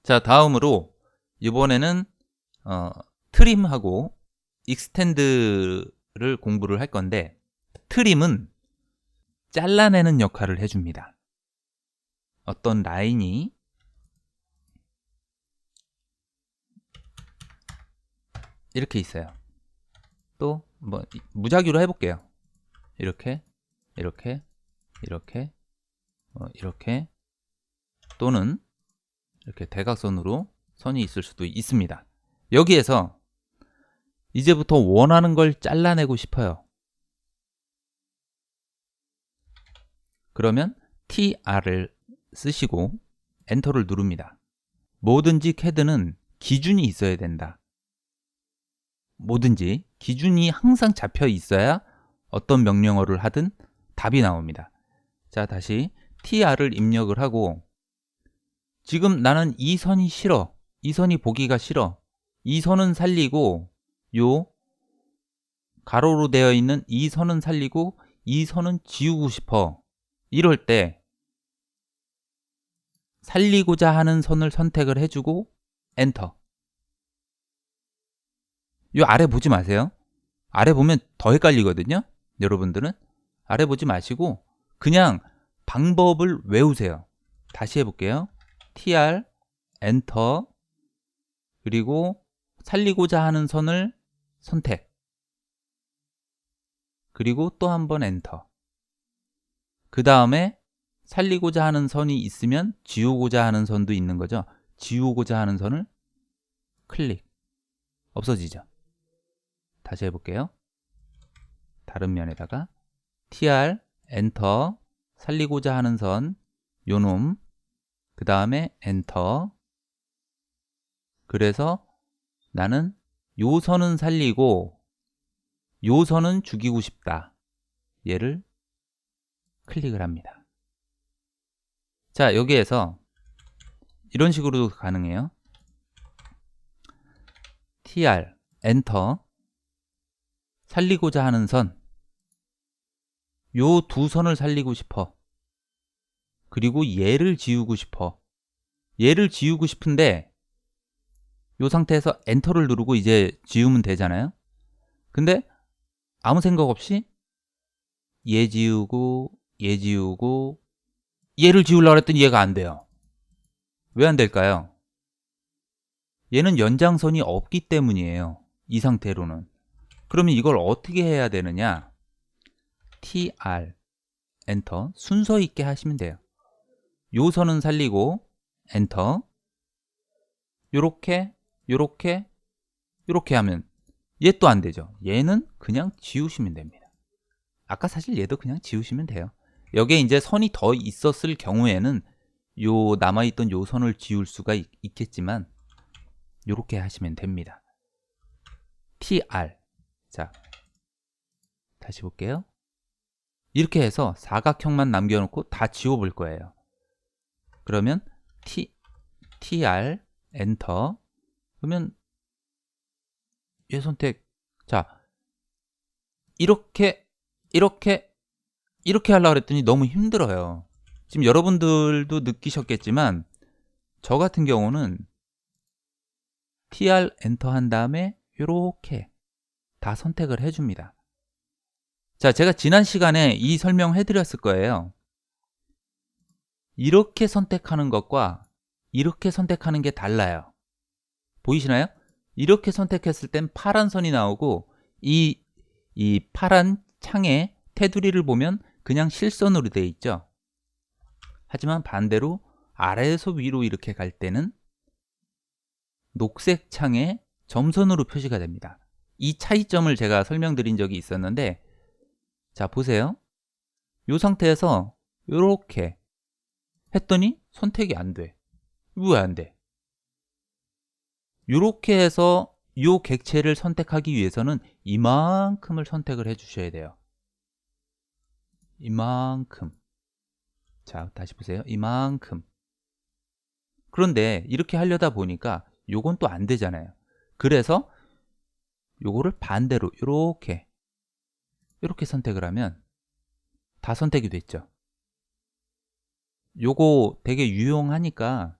자, 다음으로 이번에는 트림하고 익스텐드를 공부를 할 건데, 트림은 잘라내는 역할을 해줍니다. 어떤 라인이 이렇게 있어요. 또 뭐 무작위로 해볼게요. 이렇게 이렇게 이렇게 이렇게, 또는 이렇게 대각선으로 선이 있을 수도 있습니다. 여기에서 이제부터 원하는 걸 잘라내고 싶어요. 그러면 TR을 쓰시고 엔터를 누릅니다. 뭐든지 CAD는 기준이 있어야 된다. 뭐든지 기준이 항상 잡혀 있어야 어떤 명령어를 하든 답이 나옵니다. 자, 다시 TR을 입력을 하고, 지금 나는 이 선이 싫어, 이 선이 보기가 싫어, 이 선은 살리고 요 가로로 되어 있는 이 선은 살리고 이 선은 지우고 싶어, 이럴 때 살리고자 하는 선을 선택을 해주고 엔터. 요 아래 보지 마세요. 아래 보면 더 헷갈리거든요. 여러분들은 아래 보지 마시고 그냥 방법을 외우세요. 다시 해볼게요. TR 엔터, 그리고 살리고자 하는 선을 선택, 그리고 또 한 번 엔터. 그 다음에 살리고자 하는 선이 있으면 지우고자 하는 선도 있는 거죠. 지우고자 하는 선을 클릭. 없어지죠. 다시 해볼게요. 다른 면에다가 TR 엔터, 살리고자 하는 선 요놈, 그 다음에 엔터. 그래서 나는 요 선은 살리고 요 선은 죽이고 싶다. 얘를 클릭을 합니다. 자, 여기에서 이런 식으로도 가능해요. TR 엔터, 살리고자 하는 선 요 두 선을 살리고 싶어. 그리고 얘를 지우고 싶어. 얘를 지우고 싶은데 요 상태에서 엔터를 누르고 이제 지우면 되잖아요. 근데 아무 생각 없이 얘 지우고 얘 지우고 얘를 지우려고 했더니 얘가 안 돼요. 왜 안 될까요? 얘는 연장선이 없기 때문이에요. 이 상태로는. 그러면 이걸 어떻게 해야 되느냐? TR 엔터, 순서 있게 하시면 돼요. 요 선은 살리고 엔터, 요렇게 요렇게 요렇게 하면 얘 또 안 되죠. 얘는 그냥 지우시면 됩니다. 아까 사실 얘도 그냥 지우시면 돼요. 여기에 이제 선이 더 있었을 경우에는 요 남아있던 요 선을 지울 수가 있겠지만 요렇게 하시면 됩니다. TR. 자, 다시 볼게요. 이렇게 해서 사각형만 남겨놓고 다 지워볼 거예요. 그러면 TR 엔터. 그러면 얘 선택. 자, 이렇게 하려고 했더니 너무 힘들어요. 지금 여러분들도 느끼셨겠지만 저 같은 경우는 TR 엔터 한 다음에 이렇게 다 선택을 해줍니다. 자, 제가 지난 시간에 이 설명해 드렸을 거예요. 이렇게 선택하는 것과 이렇게 선택하는 게 달라요. 보이시나요? 이렇게 선택했을 땐 파란 선이 나오고 이 파란 창에 테두리를 보면 그냥 실선으로 되어 있죠. 하지만 반대로 아래에서 위로 이렇게 갈 때는 녹색 창에 점선으로 표시가 됩니다. 이 차이점을 제가 설명드린 적이 있었는데, 자, 보세요. 이 상태에서 이렇게 했더니 선택이 안 돼. 왜 안 돼? 이렇게 해서 이 객체를 선택하기 위해서는 이만큼을 선택을 해 주셔야 돼요. 이만큼. 자, 다시 보세요. 이만큼. 그런데 이렇게 하려다 보니까 요건 또 안 되잖아요. 그래서 요거를 반대로 이렇게 선택을 하면 다 선택이 됐죠. 요거 되게 유용하니까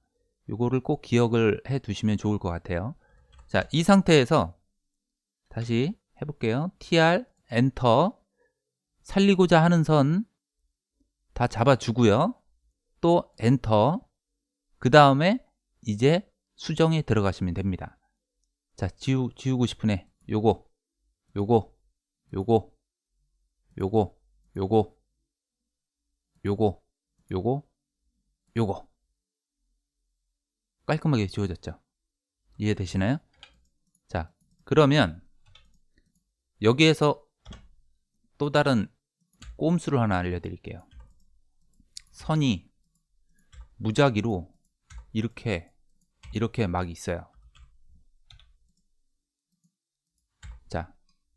요거를 꼭 기억을 해 두시면 좋을 것 같아요. 자, 이 상태에서 다시 해볼게요. tr 엔터, 살리고자 하는 선 다 잡아주고요. 또 엔터, 그 다음에 이제 수정에 들어가시면 됩니다. 자, 지우고 싶은 애 요거 요거 요거 요거 요거 요거 요거 요거 깔끔하게 지워졌죠. 이해되시나요? 자, 그러면 여기에서 또 다른 꼼수를 하나 알려드릴게요. 선이 무작위로 이렇게 막 있어요. 자,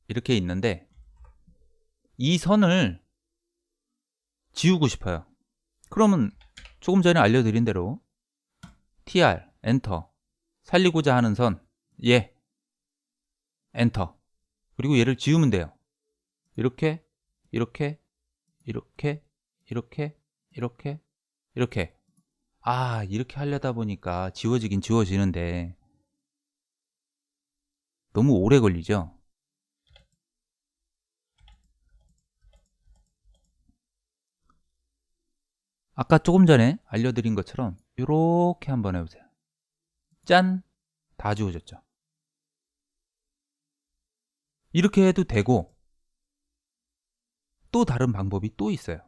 이렇게 있는데 이 선을 지우고 싶어요. 그러면 조금 전에 알려드린 대로 tr 엔터, 살리고자 하는 선 얘 엔터, 그리고 얘를 지우면 돼요. 이렇게 이렇게 이렇게 이렇게 이렇게 이렇게. 아, 이렇게 하려다 보니까 지워지긴 지워지는데 너무 오래 걸리죠. 아까 조금 전에 알려드린 것처럼 이렇게 한번 해보세요. 짠! 다 지워졌죠. 이렇게 해도 되고 또 다른 방법이 또 있어요.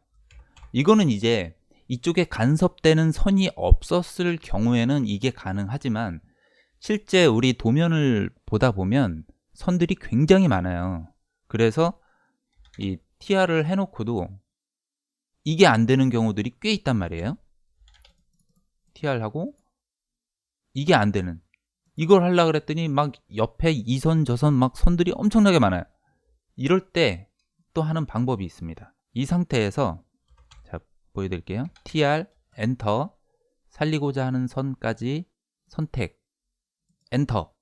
이거는 이제 이쪽에 간섭되는 선이 없었을 경우에는 이게 가능하지만 실제 우리 도면을 보다 보면 선들이 굉장히 많아요. 그래서 이 TR을 해놓고도 이게 안 되는 경우들이 꽤 있단 말이에요. TR하고 이게 안 되는, 이걸 하려고 그랬더니 막 옆에 이 선 저 선 막 선들이 엄청나게 많아요. 이럴 때 또 하는 방법이 있습니다. 이 상태에서 자, 보여드릴게요. tr 엔터, 살리고자 하는 선까지 선택 엔터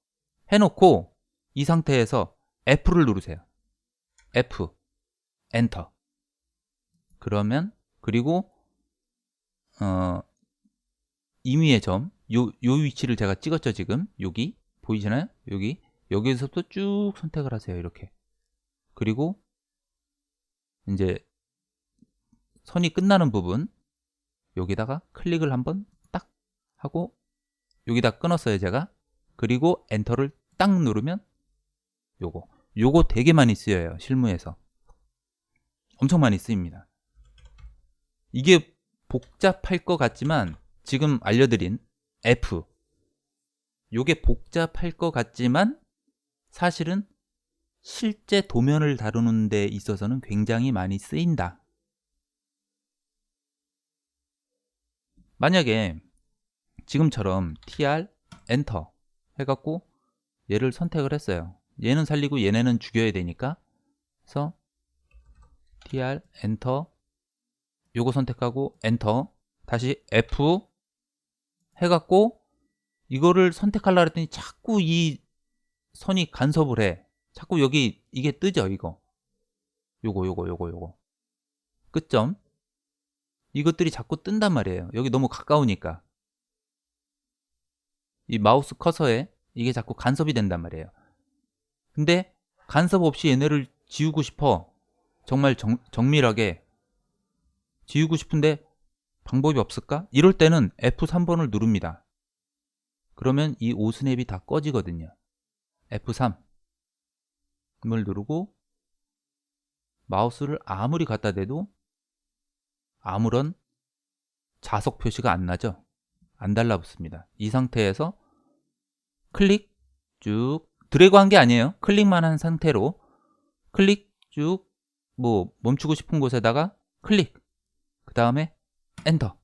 해놓고 이 상태에서 F를 누르세요. F 엔터. 그러면 그리고 임의의 점, 요 위치를 제가 찍었죠. 지금 여기 보이시나요? 여기에서부터 쭉 선택을 하세요. 이렇게. 그리고 이제 선이 끝나는 부분 여기다가 클릭을 한번 딱 하고 여기다 끊었어요 제가. 그리고 엔터를 딱 누르면 요거 되게 많이 쓰여요. 실무에서 엄청 많이 쓰입니다. 이게 복잡할 것 같지만 지금 알려드린 F, 요게 복잡할 것 같지만 사실은 실제 도면을 다루는 데 있어서는 굉장히 많이 쓰인다. 만약에 지금처럼 tr 엔터 해갖고 얘를 선택을 했어요. 얘는 살리고 얘네는 죽여야 되니까. 그래서 tr 엔터, 요거 선택하고 엔터, 다시 F 해갖고 이거를 선택하려고 했더니 자꾸 이 선이 간섭을 해. 자꾸 여기 이게 뜨죠. 요거 끝점, 이것들이 자꾸 뜬단 말이에요. 여기 너무 가까우니까 이 마우스 커서에 이게 자꾸 간섭이 된단 말이에요. 근데 간섭 없이 얘네를 지우고 싶어. 정말 정밀하게 지우고 싶은데 방법이 없을까? 이럴 때는 F3번을 누릅니다. 그러면 이 오스냅이 다 꺼지거든요. F3을 누르고 마우스를 아무리 갖다 대도 아무런 자석 표시가 안 나죠. 안 달라붙습니다. 이 상태에서 클릭 쭉, 드래그 한 게 아니에요. 클릭만 한 상태로 클릭 쭉, 뭐 멈추고 싶은 곳에다가 클릭, 그 다음에 엔터.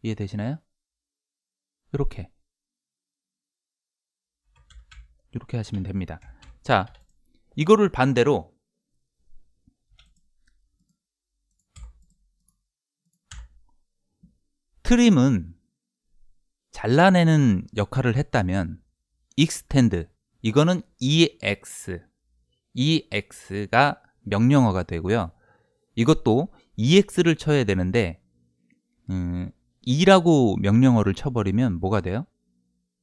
이해되시나요? 이렇게 하시면 됩니다. 자, 이거를 반대로 트림은 잘라내는 역할을 했다면 extend, 이거는 EX가 명령어가 되고요. 이것도 EX를 쳐야 되는데 2라고 명령어를 쳐버리면 뭐가 돼요?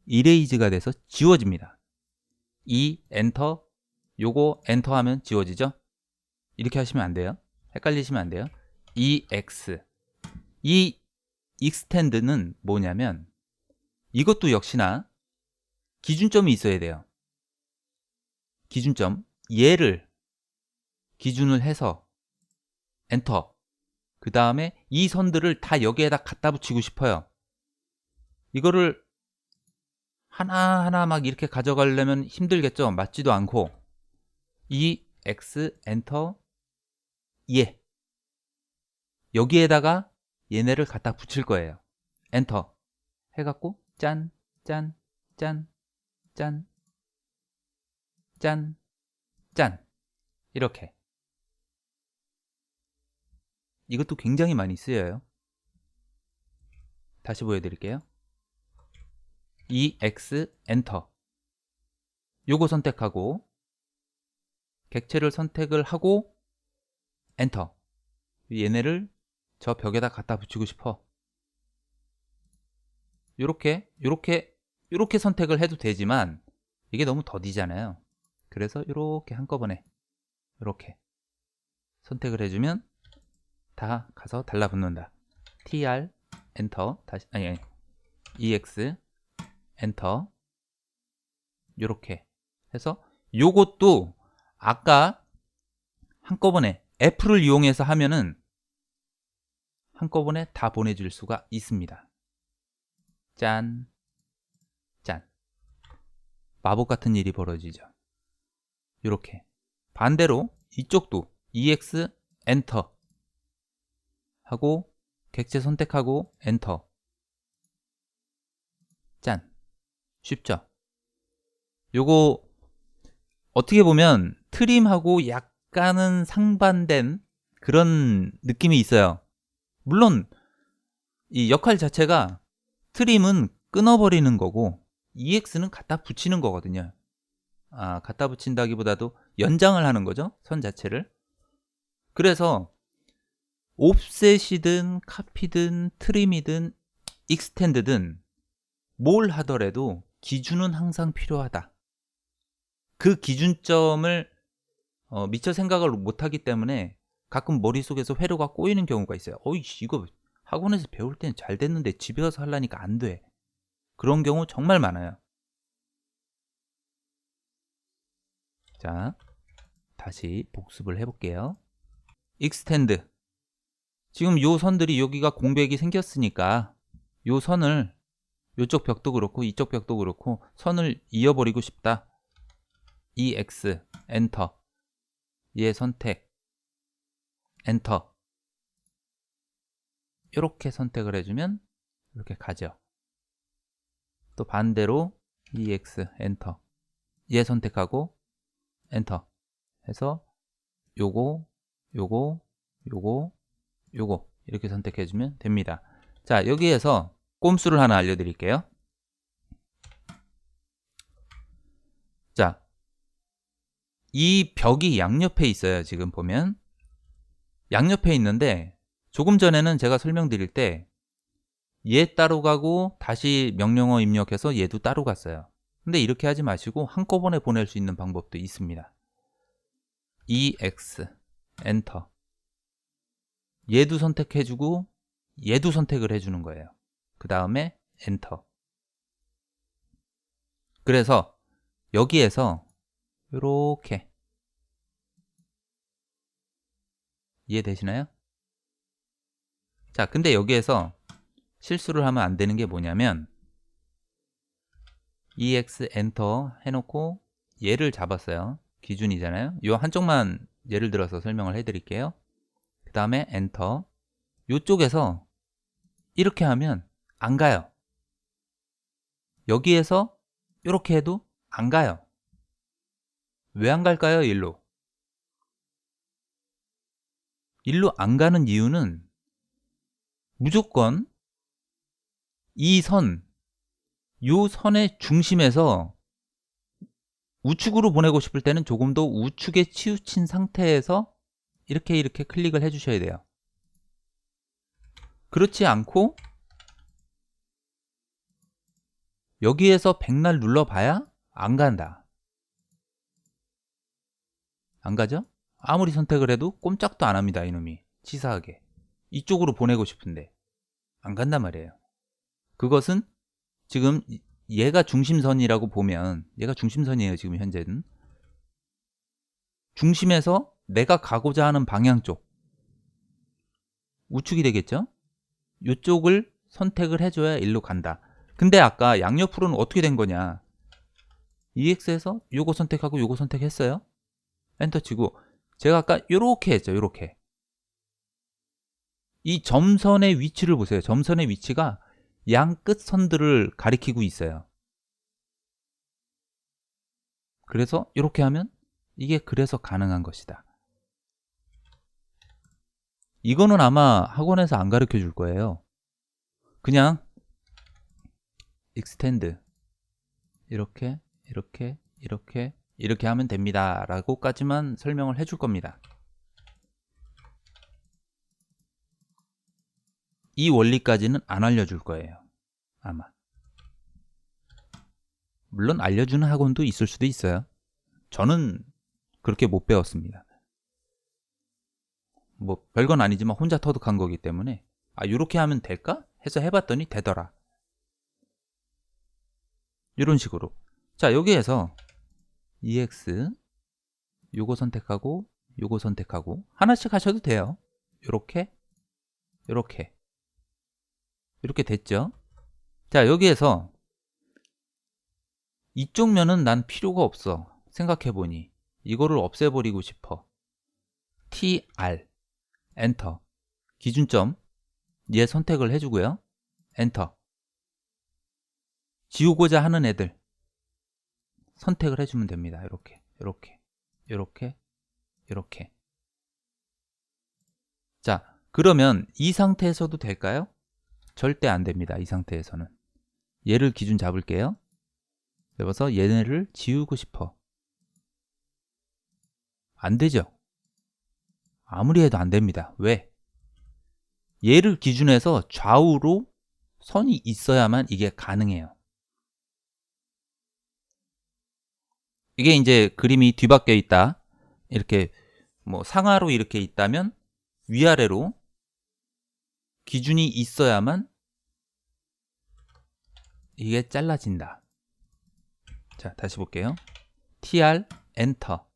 이레이즈가 돼서 지워집니다. 2 엔터, 요거 엔터 하면 지워지죠? 이렇게 하시면 안 돼요. 헷갈리시면 안 돼요. EX, 이 extend는 뭐냐면 이것도 역시나 기준점이 있어야 돼요. 기준점, 얘를 기준을 해서 엔터, 그 다음에 이 선들을 다 여기에다 갖다 붙이고 싶어요. 이거를 하나하나 막 이렇게 가져가려면 힘들겠죠? 맞지도 않고 이 X 엔터 예, 여기에다가 얘네를 갖다 붙일 거예요. 엔터 해갖고 짠, 짠, 짠, 짠, 짠, 짠, 이렇게. 이것도 굉장히 많이 쓰여요. 다시 보여드릴게요. EX 엔터, 요거 선택하고 객체를 선택을 하고 엔터, 얘네를 저 벽에다 갖다 붙이고 싶어. 요렇게 선택을 해도 되지만 이게 너무 더디잖아요. 그래서 요렇게 한꺼번에 요렇게 선택을 해주면 다 가서 달라붙는다. TR 엔터, 다시 아니 EX 엔터, 요렇게 해서 요것도 아까 한꺼번에 F를 이용해서 하면은 한꺼번에 다 보내줄 수가 있습니다. 짠, 짠. 마법 같은 일이 벌어지죠. 요렇게. 반대로 이쪽도 EX 엔터 하고 객체 선택하고 엔터. 짠. 쉽죠? 요거 어떻게 보면 트림하고 약간은 상반된 그런 느낌이 있어요. 물론 이 역할 자체가 트림은 끊어버리는 거고 EX는 갖다 붙이는 거거든요. 갖다 붙인다기보다도 연장을 하는 거죠, 선 자체를. 그래서 옵셋이든 카피든 트림이든 익스텐드든 뭘 하더라도 기준은 항상 필요하다. 그 기준점을 미처 생각을 못하기 때문에 가끔 머릿속에서 회로가 꼬이는 경우가 있어요. 어이, 이거 학원에서 배울 때는 잘 됐는데 집에 가서 하려니까 안 돼. 그런 경우 정말 많아요. 자, 다시 복습을 해볼게요. 익스텐드. 지금 요 선들이 여기가 공백이 생겼으니까 요 선을 요쪽 벽도 그렇고 이쪽 벽도 그렇고 선을 이어버리고 싶다. EX 엔터, 얘 선택 엔터, 이렇게 선택을 해주면 이렇게 가죠. 또 반대로 EX 엔터, 얘 선택하고 엔터 해서 요거 이렇게 선택해주면 됩니다. 자, 여기에서 꼼수를 하나 알려드릴게요. 자, 이 벽이 양옆에 있어요. 지금 보면 양옆에 있는데 조금 전에는 제가 설명드릴 때 얘 따로 가고 다시 명령어 입력해서 얘도 따로 갔어요. 근데 이렇게 하지 마시고 한꺼번에 보낼 수 있는 방법도 있습니다. EX 엔터, 얘도 선택해주고 얘도 선택을 해주는 거예요. 그 다음에 엔터. 그래서 여기에서 이렇게 이해되시나요? 자, 근데 여기에서 실수를 하면 안 되는 게 뭐냐면 EX 엔터 해놓고 얘를 잡았어요. 기준이잖아요. 요 한쪽만 예를 들어서 설명을 해드릴게요. 그 다음에 엔터. 요쪽에서 이렇게 하면 안 가요. 여기에서 이렇게 해도 안 가요. 왜 안 갈까요? 일로 안 가는 이유는 무조건 이 선, 요 선의 중심에서 우측으로 보내고 싶을 때는 조금 더 우측에 치우친 상태에서 이렇게 클릭을 해주셔야 돼요. 그렇지 않고 여기에서 백날 눌러봐야 안 간다. 안 가죠? 아무리 선택을 해도 꼼짝도 안 합니다. 이놈이 치사하게 이쪽으로 보내고 싶은데 안 간단 말이에요. 그것은 지금 얘가 중심선이라고 보면 얘가 중심선이에요. 지금 현재는 중심에서 내가 가고자 하는 방향 쪽 우측이 되겠죠? 이쪽을 선택을 해줘야 일로 간다. 근데 아까 양옆으로는 어떻게 된 거냐? EX에서 요거 선택하고 요거 선택했어요. 엔터 치고 제가 아까 요렇게 했죠. 요렇게 이 점선의 위치를 보세요. 점선의 위치가 양 끝선들을 가리키고 있어요. 그래서 이렇게 하면 이게 그래서 가능한 것이다. 이거는 아마 학원에서 안 가르쳐 줄 거예요. 그냥 extend 이렇게 이렇게 이렇게 이렇게 하면 됩니다 라고까지만 설명을 해줄 겁니다. 이 원리까지는 안 알려줄 거예요. 아마. 물론 알려주는 학원도 있을 수도 있어요. 저는 그렇게 못 배웠습니다. 뭐 별건 아니지만 혼자 터득한 거기 때문에 아 요렇게 하면 될까? 해서 해봤더니 되더라. 이런 식으로. 자 여기에서 EX 요거 선택하고 요거 선택하고 하나씩 하셔도 돼요. 요렇게 요렇게 이렇게 됐죠. 자 여기에서 이쪽 면은 난 필요가 없어. 생각해보니 이거를 없애버리고 싶어. TR 엔터 기준점 얘 선택을 해주고요. 엔터 지우고자 하는 애들 선택을 해주면 됩니다. 이렇게 이렇게 이렇게 이렇게. 자 그러면 이 상태에서도 될까요? 절대 안 됩니다. 이 상태에서는 얘를 기준 잡을게요. 잡아서 얘네를 지우고 싶어. 안 되죠? 아무리 해도 안 됩니다. 왜? 얘를 기준해서 좌우로 선이 있어야만 이게 가능해요. 이게 이제 그림이 뒤바뀌어 있다. 이렇게 뭐 상하로 이렇게 있다면 위아래로 기준이 있어야만 이게 잘라진다. 자, 다시 볼게요. TR 엔터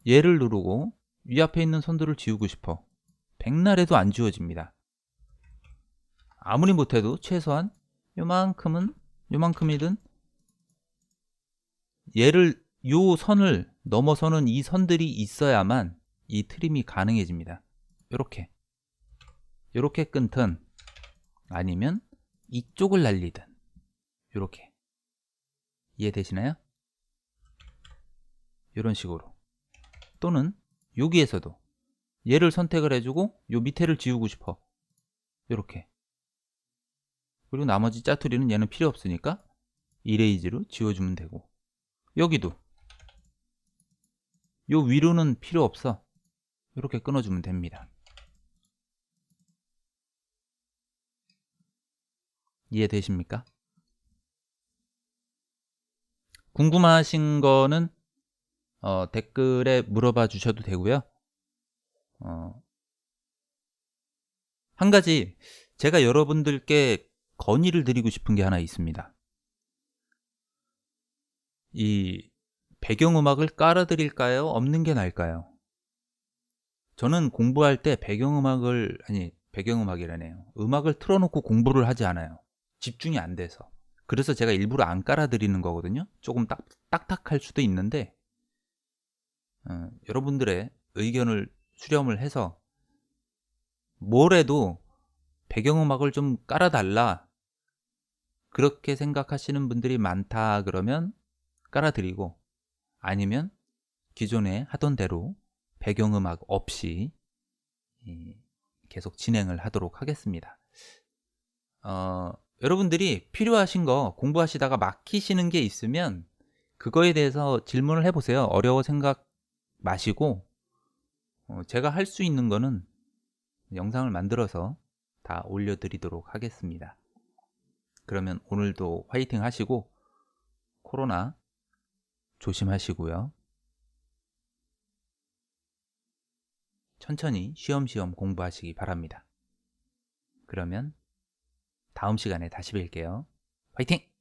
얘를 누르고 위 앞에 있는 선들을 지우고 싶어. 백날 해도 안 지워집니다. 아무리 못해도 최소한 요만큼이든 얘를 요 선을 넘어서는 이 선들이 있어야만 이 트림이 가능해집니다. 요렇게 끊든 아니면 이쪽을 날리든 요렇게. 이해되시나요? 이런 식으로. 또는 여기에서도 얘를 선택을 해주고 요 밑에를 지우고 싶어. 요렇게. 그리고 나머지 짜투리는 얘는 필요 없으니까 이레이즈로 지워주면 되고, 여기도 요 위로는 필요 없어. 이렇게 끊어주면 됩니다. 이해되십니까? 궁금하신 거는 댓글에 물어봐 주셔도 되고요. 한 가지 제가 여러분들께 건의를 드리고 싶은 게 하나 있습니다. 이 배경음악을 깔아드릴까요? 없는 게 나을까요? 저는 공부할 때 배경음악이라네요. 음악을 틀어놓고 공부를 하지 않아요. 집중이 안 돼서. 그래서 제가 일부러 안 깔아드리는 거거든요. 조금 딱딱할 수도 있는데 여러분들의 의견을 수렴을 해서 뭐래도 배경음악을 좀 깔아달라 그렇게 생각하시는 분들이 많다 그러면 깔아드리고, 아니면 기존에 하던 대로 배경음악 없이 계속 진행을 하도록 하겠습니다. 여러분들이 필요하신 거 공부하시다가 막히시는 게 있으면 그거에 대해서 질문을 해보세요. 어려워 생각 마시고 제가 할 수 있는 거는 영상을 만들어서 다 올려드리도록 하겠습니다. 그러면 오늘도 화이팅 하시고 코로나 조심하시고요. 천천히 쉬엄쉬엄 공부하시기 바랍니다. 그러면 다음 시간에 다시 뵐게요. 화이팅!